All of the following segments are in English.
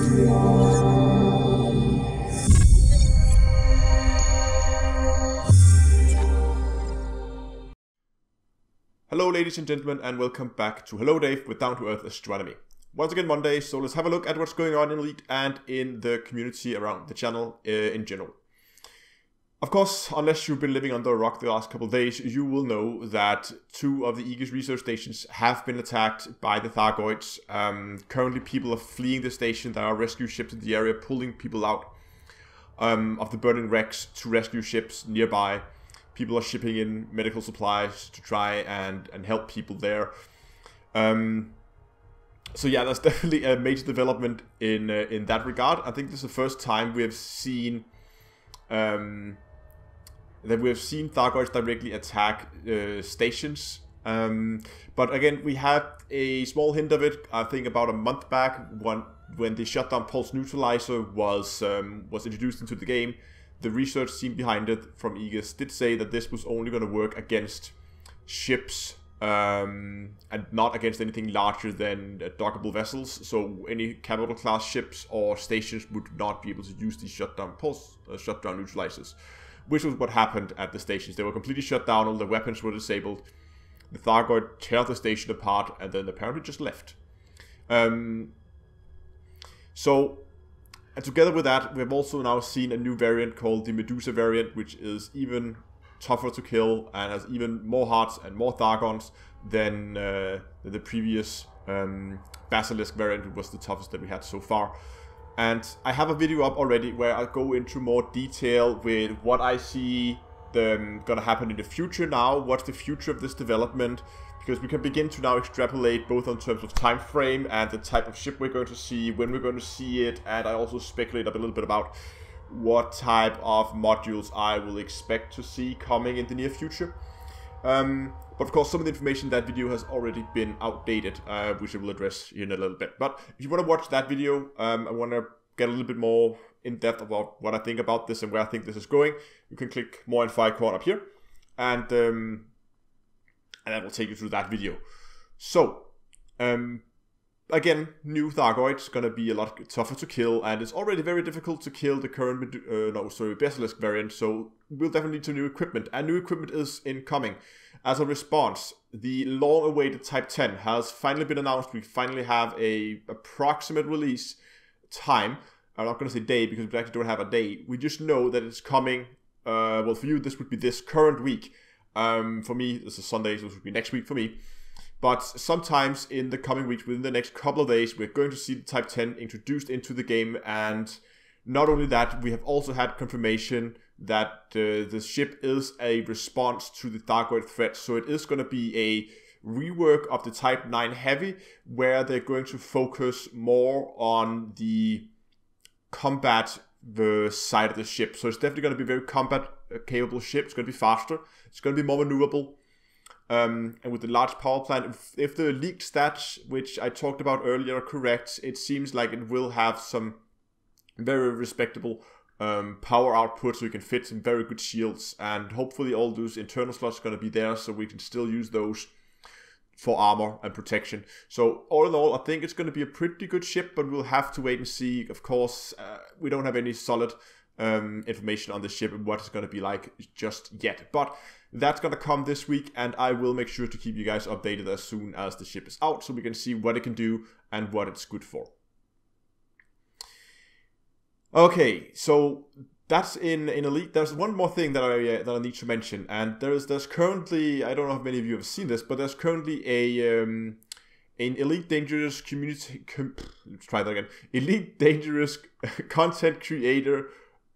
Hello ladies and gentlemen, and welcome back to Hello Dave with Down to Earth Astronomy. Once again Monday, so let's have a look at what's going on in Elite and in the community around the channel in general. Of course, unless you've been living under a rock the last couple of days, you will know that 2 of the Aegis research stations have been attacked by the Thargoids. Currently people are fleeing the station. There are rescue ships in the area pulling people out of the burning wrecks to rescue ships nearby. People are shipping in medical supplies to try and help people there. So yeah, that's definitely a major development in that regard. I think this is the first time we have seen Thargoids directly attack stations. But again, we had a small hint of it, I think about a month back, when the shutdown pulse neutralizer was introduced into the game. The research team behind it from Aegis did say that this was only going to work against ships and not against anything larger than dockable vessels. So any capital class ships or stations would not be able to use these shutdown neutralizers, which was what happened at the stations. They were completely shut down, all the weapons were disabled. The Thargoid tear the station apart and then apparently just left. And together with that, we have also now seen a new variant called the Medusa variant, which is even tougher to kill and has even more hearts and more Thargons than the previous Basilisk variant, which was the toughest that we had so far. And I have a video up already where I go into more detail with what I see gonna happen in the future now, what's the future of this development, because we can begin to now extrapolate both in terms of time frame and the type of ship we're going to see, when we're going to see it, and I also speculate a little bit about what type of modules I will expect to see coming in the near future. But of course, some of the information in that video has already been outdated, which I will address in a little bit. But if you want to watch that video, I want to get a little bit more in depth about what I think about this and where I think this is going, you can click more info icon up here, and that will take you through that video. So, again, new Thargoids gonna be a lot tougher to kill, and it's already very difficult to kill the current Basilisk variant. So we'll definitely need some new equipment, and new equipment is incoming. As a response, the long-awaited Type-10 has finally been announced. We finally have a approximate release time. I'm not gonna say day because we actually don't have a day. We just know that it's coming. Well, for you, this would be this current week. For me, this is Sunday, so this would be next week for me. But sometimes in the coming weeks, within the next couple of days, we're going to see the Type-10 introduced into the game. And not only that, we have also had confirmation that the ship is a response to the Thargoid threat. So it is going to be a rework of the Type-9 Heavy, where they're going to focus more on the combat side of the ship. So it's definitely going to be a very combat capable ship. It's going to be faster. It's going to be more maneuverable. And with the large power plant, if the leaked stats, which I talked about earlier, are correct, it seems like it will have some very respectable power output, so you can fit some very good shields. And hopefully all those internal slots are going to be there, so we can still use those for armor and protection. So all in all, I think it's going to be a pretty good ship, but we'll have to wait and see. Of course, we don't have any solid information on the ship and what it's going to be like just yet. But that's going to come this week, and I will make sure to keep you guys updated as soon as the ship is out, so we can see what it can do and what it's good for. Okay, so that's in Elite. There's one more thing that I need to mention, and there's currently, I don't know if many of you have seen this, but there's currently an Elite Dangerous community. Let's try that again. Elite Dangerous content creator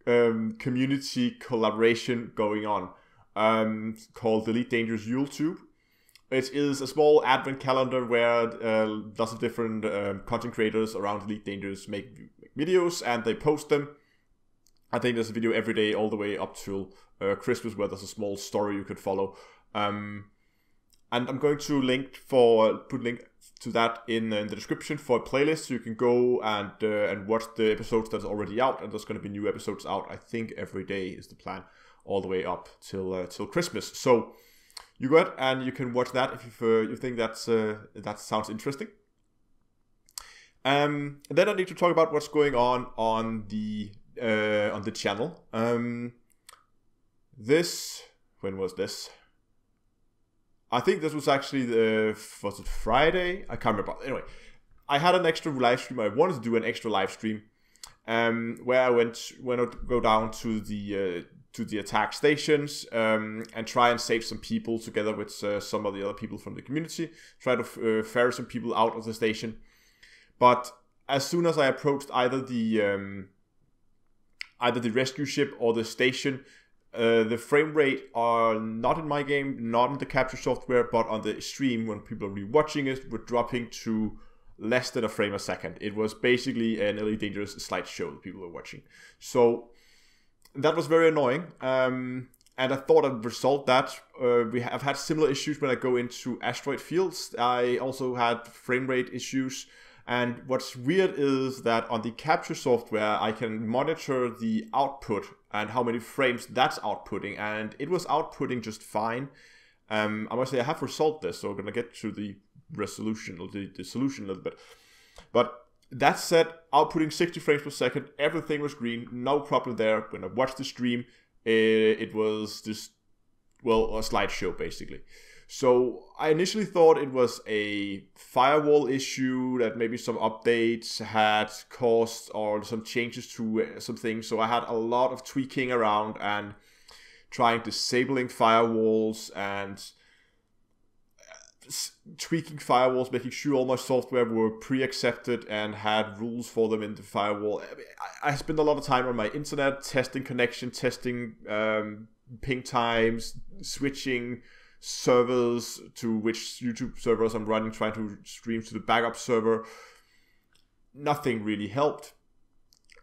community collaboration going on, called Elite Dangerous YuleTube. It is a small advent calendar where lots of different content creators around Elite Dangerous make videos and they post them. I think there's a video every day all the way up till Christmas where there's a small story you could follow. And I'm going to put link to that in the description for a playlist, so you can go and watch the episodes that's already out. And there's going to be new episodes out, I think, every day is the plan, all the way up till Christmas. So you go ahead and you can watch that if you think that sounds interesting. Then I need to talk about what's going on the channel. When was this? I think this was actually was it Friday? I can't remember. Anyway, I had an extra live stream. I wanted to do an extra live stream, where I went to go down to the attack stations and try and save some people together with some of the other people from the community. Try to ferry some people out of the station. But as soon as I approached either the rescue ship or the station, the frame rate are not in my game, not in the capture software, but on the stream when people are rewatching it, were dropping to less than a frame a second. It was basically an Elite Dangerous slideshow that people were watching. So that was very annoying. And I thought I'd resolve that. I've had similar issues when I go into asteroid fields. I also had frame rate issues. And what's weird is that on the capture software, I can monitor the output and how many frames that's outputting, and it was outputting just fine. I must say I have resolved this, so we're gonna get to the resolution or the solution a little bit. But that said, outputting 60 frames per second, everything was green, no problem there. When I watched the stream, it was just, well, a slideshow basically. So I initially thought it was a firewall issue, that maybe some updates had caused or some changes to some things. So I had a lot of tweaking around and trying disabling firewalls and tweaking firewalls, making sure all my software were pre-accepted and had rules for them in the firewall. I spent a lot of time on my internet testing connection, testing ping times, switching servers to which YouTube servers I'm running, trying to stream to the backup server. Nothing really helped.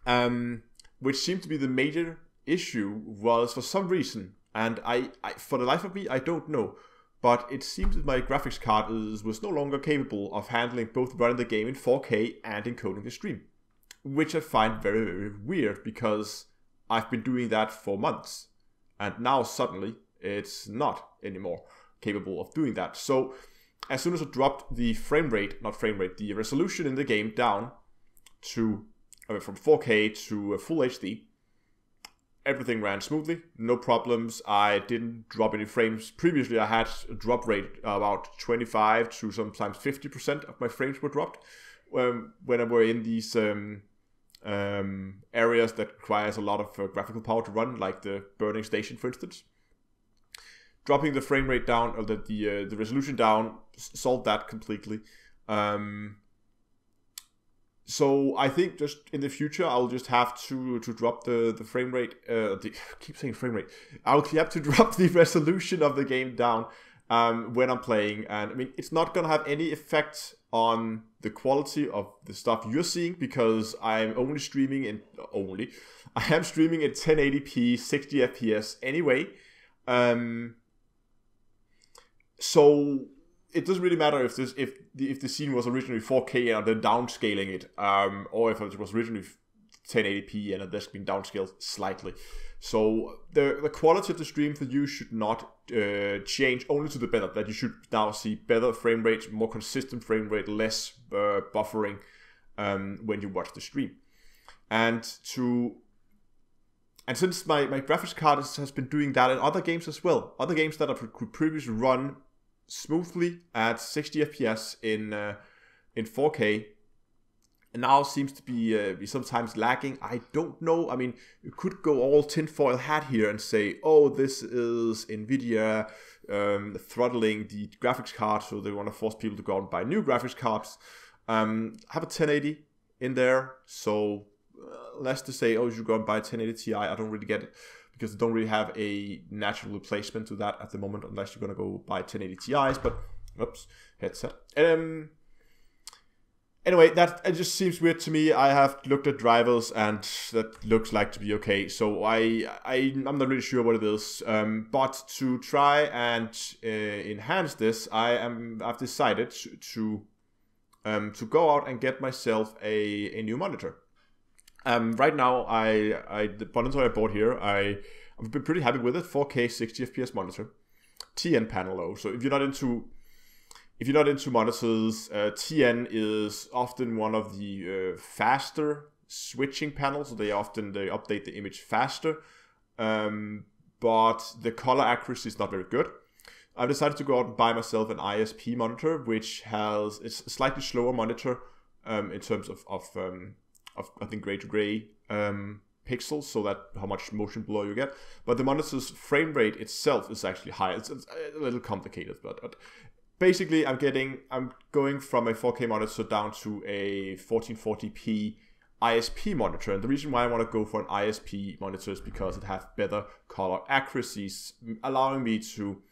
Which seemed to be the major issue was, for some reason, and I for the life of me, I don't know, but it seems that my graphics card was no longer capable of handling both running the game in 4K and encoding the stream. Which I find very, very weird, because I've been doing that for months. And now suddenly it's not anymore capable of doing that. So as soon as I dropped the the resolution in the game down to from 4K to full HD, everything ran smoothly, no problems. I didn't drop any frames. Previously I had a drop rate about 25 to sometimes 50% of my frames were dropped when I were in these areas that requires a lot of graphical power to run, like the burning station, for instance. Dropping the frame rate down, or the resolution down, solved that completely. So I think just in the future I'll just have to drop the frame rate. Keep saying frame rate. I'll have to drop the resolution of the game down when I'm playing, and I mean, it's not gonna have any effect on the quality of the stuff you're seeing, because I'm only streaming in I am streaming in 1080p 60 FPS anyway. So it doesn't really matter if the scene was originally 4K and they're downscaling it, or if it was originally 1080p and it's been downscaled slightly. So the quality of the stream for you should not change, only to the better. That you should now see better frame rates, more consistent frame rate, less buffering when you watch the stream. And since my graphics card has been doing that in other games as well, other games that I could previously run smoothly at 60 FPS in 4K, and now seems to be sometimes lagging. I don't know. I mean, you could go all tinfoil hat here and say, oh, this is NVIDIA throttling the graphics card, so they want to force people to go out and buy new graphics cards. Have a 1080 in there, so less to say, oh, you should go and buy a 1080 Ti. I don't really get it, because they don't really have a natural replacement to that at the moment, unless you're going to go buy 1080 Ti's, but, oops, headset. Anyway, it just seems weird to me. I have looked at drivers, and that looks like to be okay, so I'm not really sure what it is, but to try and enhance this, I've decided to go out and get myself a new monitor. Right now, the monitor I bought here, I've been pretty happy with it. 4K 60 FPS monitor, TN panel though. So if you're not into if you're not into monitors, TN is often one of the faster switching panels. So they update the image faster, but the color accuracy is not very good. I've decided to go out and buy myself an ISP monitor, which it's a slightly slower monitor in terms of I think gray to gray pixels, so that how much motion blur you get. But the monitor's frame rate itself is actually high. It's a little complicated, but basically I'm going from a 4K monitor down to a 1440p ISP monitor, and the reason why I want to go for an ISP monitor is because it has better color accuracies, allowing me to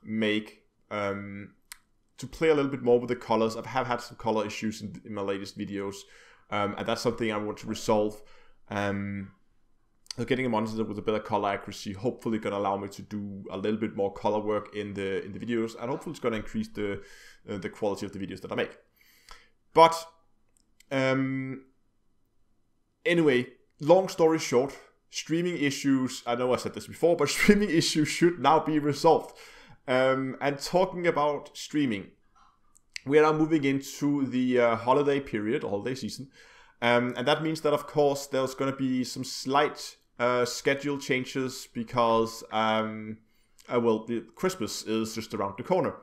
make to play a little bit more with the colors. I have had some color issues in my latest videos, and that's something I want to resolve. So getting a monitor with a better color accuracy hopefully going to allow me to do a little bit more color work in the videos, and hopefully it's going to increase the quality of the videos that I make. But anyway, long story short, streaming issues, I know I said this before, but streaming issues should now be resolved. And talking about streaming, we are now moving into the holiday period, holiday season. And that means that, of course, there's going to be some slight schedule changes because, the Christmas is just around the corner.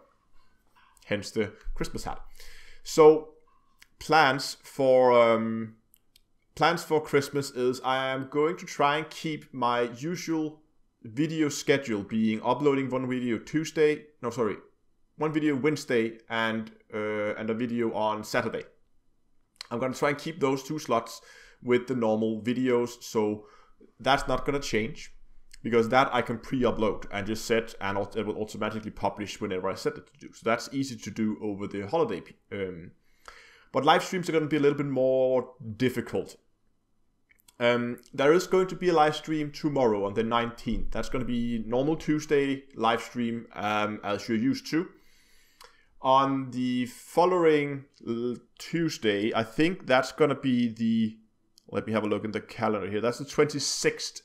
Hence the Christmas hat. So plans for Christmas is I am going to try and keep my usual video schedule, being uploading one video Wednesday and a video on Saturday. I'm going to try and keep those 2 slots with the normal videos, so that's not going to change, because that I can pre-upload and just set, and it will automatically publish whenever I set it to do. So that's easy to do over the holiday. But live streams are going to be a little bit more difficult. There is going to be a live stream tomorrow on the 19th. That's going to be normal Tuesday live stream, as you're used to. On the following Tuesday, I think that's going to be let me have a look in the calendar here. That's the 26th.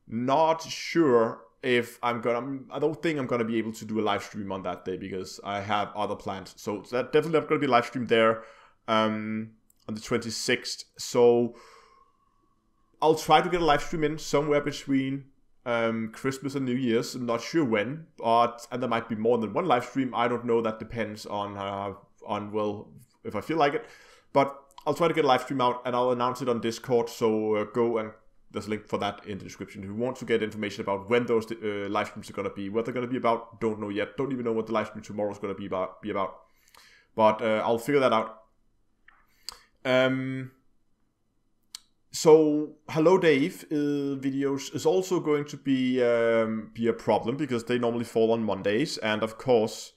Not sure if I don't think I'm going to be able to do a live stream on that day because I have other plans. So that definitely not going to be a live stream there on the 26th. So I'll try to get a live stream in somewhere between Christmas and New Year's. I'm not sure when, and there might be more than one live stream. I don't know. That depends on if I feel like it. But I'll try to get a live stream out, and I'll announce it on Discord. So go and there's a link for that in the description. If you want to get information about when those live streams are going to be, what they're going to be about, don't know yet. Don't even know what the live stream tomorrow is going to be about. But I'll figure that out. So Hello Dave videos is also going to be a problem because they normally fall on Mondays, and of course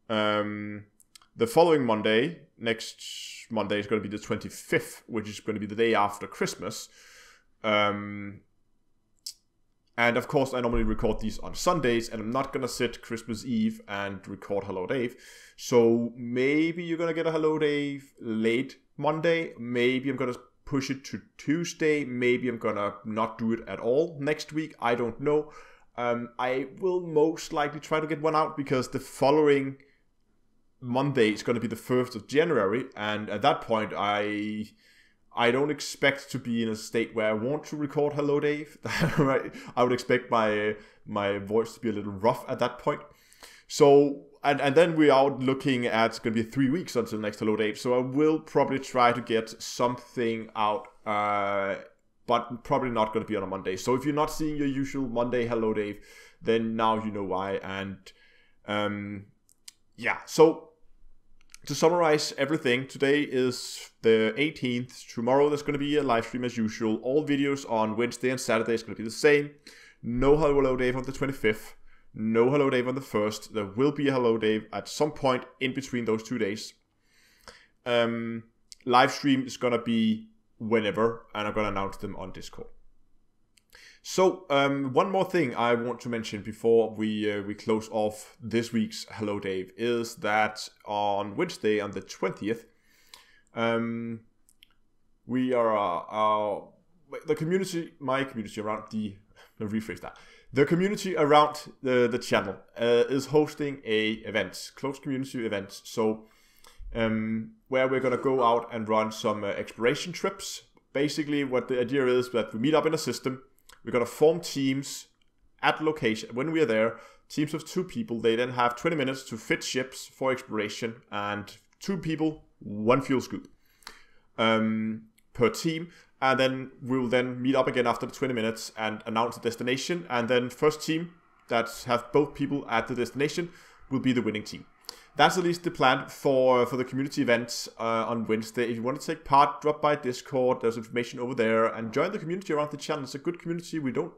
the following Monday, next Monday, is going to be the 25th, which is going to be the day after Christmas. And of course I normally record these on Sundays, and I'm not going to sit Christmas Eve and record Hello Dave. So maybe you're going to get a Hello Dave late Monday. Maybe I'm going to push it to Tuesday. Maybe I'm gonna not do it at all next week. I don't know. I will most likely try to get one out because the following Monday is going to be the 1st of January, and at that point I don't expect to be in a state where I want to record Hello Dave. Right? I would expect my voice to be a little rough at that point. So and then we're out looking at, it's going to be 3 weeks until next Hello Dave. So I will probably try to get something out, but probably not going to be on a Monday. So if you're not seeing your usual Monday Hello Dave, then now you know why. And yeah, so to summarize everything, today is the 18th. Tomorrow there's going to be a live stream as usual. All videos on Wednesday and Saturday is going to be the same. No Hello Dave on the 25th. No Hello Dave on the 1st. There will be a Hello Dave at some point in between those 2 days. Live stream is going to be whenever, and I'm going to announce them on Discord. So, one more thing I want to mention before we close off this week's Hello Dave is that on Wednesday, on the 20th, we are, my community around let me rephrase that. The community around the channel is hosting events, closed community events. So where we're gonna go out and run some exploration trips. Basically, what the idea is that we meet up in a system. We're gonna form teams at location. When we are there, teams of 2 people. They then have 20 minutes to fit ships for exploration, and 2 people, 1 fuel scoop per team. And then we'll then meet up again after the 20 minutes and announce the destination. And then first team that have both people at the destination will be the winning team. That's at least the plan for the community events on Wednesday. If you want to take part, drop by Discord. There's information over there, and join the community around the channel. It's a good community. We don't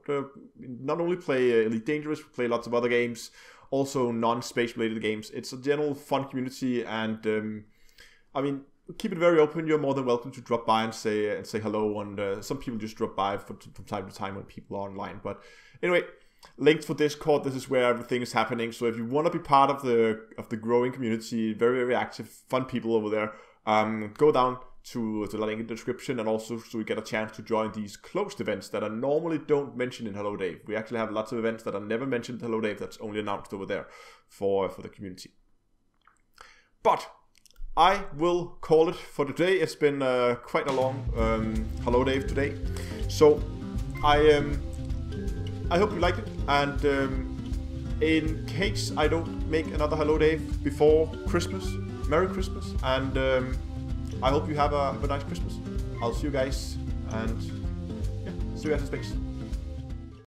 not only play Elite Dangerous, we play lots of other games, also non-space related games. It's a general fun community, and I mean, keep it very open. You're more than welcome to drop by and say hello. And some people just drop by from time to time when people are online. But anyway, linked for Discord. This is where everything is happening. So if you want to be part of the growing community, very, very active, fun people over there, go down to the link in the description, and also so you get a chance to join these closed events that I normally don't mention in Hello Dave. We actually have lots of events that are never mentioned in Hello Dave. That's only announced over there for the community. But I will call it for today. It's been quite a long Hello Dave today. So I hope you liked it, and in case I don't make another Hello Dave before Christmas, Merry Christmas, and I hope you have a nice Christmas. I'll see you guys, and yeah, see you guys in space.